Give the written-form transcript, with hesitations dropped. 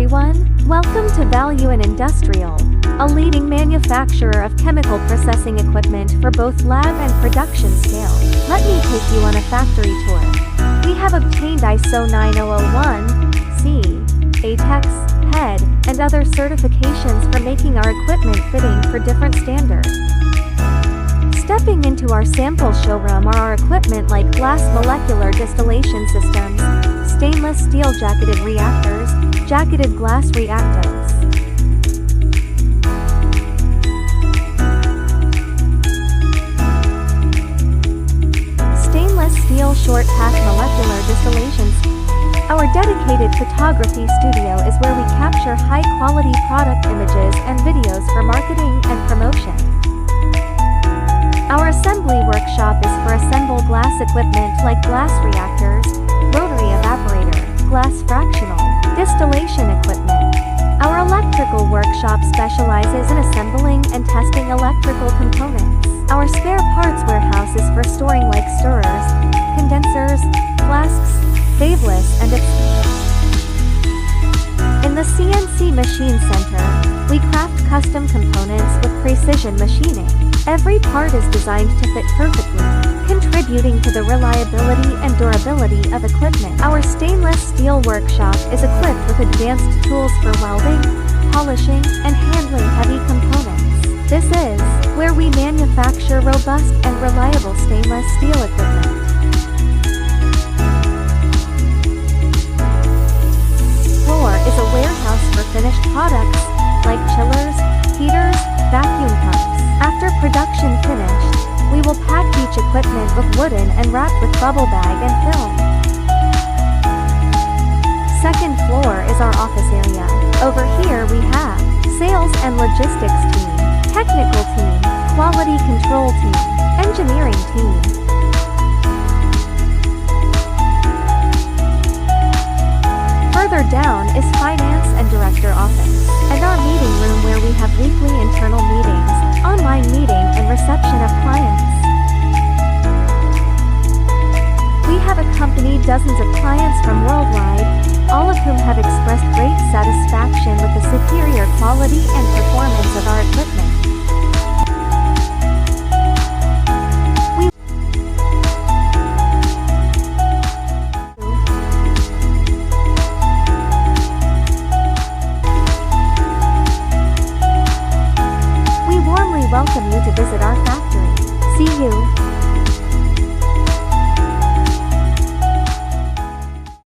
everyone, welcome to Valuen Industrial, a leading manufacturer of chemical processing equipment for both lab and production scale. Let me take you on a factory tour. We have obtained ISO 9001-C, ATEX, PED, and other certifications for making our equipment fitting for different standards. Stepping into our sample showroom are our equipment like glass molecular distillation systems, stainless steel jacketed reactors, jacketed glass reactants. Stainless steel short path molecular distillations. Our dedicated photography studio is where we capture high-quality product images and videos for marketing and promotion. Our assembly workshop is for assemble glass equipment like glass reactors, rotary evaporator, glass fractional, distillation equipment. Our electrical workshop specializes in assembling and testing electrical components. Our spare parts warehouse is for storing like stirrers, condensers, flasks, waveless, and in the CNC Machine Center, we craft custom components with precision machining. Every part is designed to fit perfectly, contributing to the reliability and durability of equipment. Our stainless steel workshop is equipped with advanced tools for welding, polishing, and handling heavy components. This is where we manufacture robust and reliable stainless steel equipment. Floor is a warehouse for finished products, like chillers, heaters, vacuum pumps. After production finished, we will pack each equipment with wooden and wrap with bubble bag and film. Second floor is our office area. Over here we have sales and logistics team, technical team, quality control team, engineering team. Further down is finance and director office, and our meeting room where we have weekly internal meetings, online meeting, and reception of clients. We have accompanied dozens of clients from worldwide, all of whom have expressed great satisfaction with the superior quality and performance of our equipment.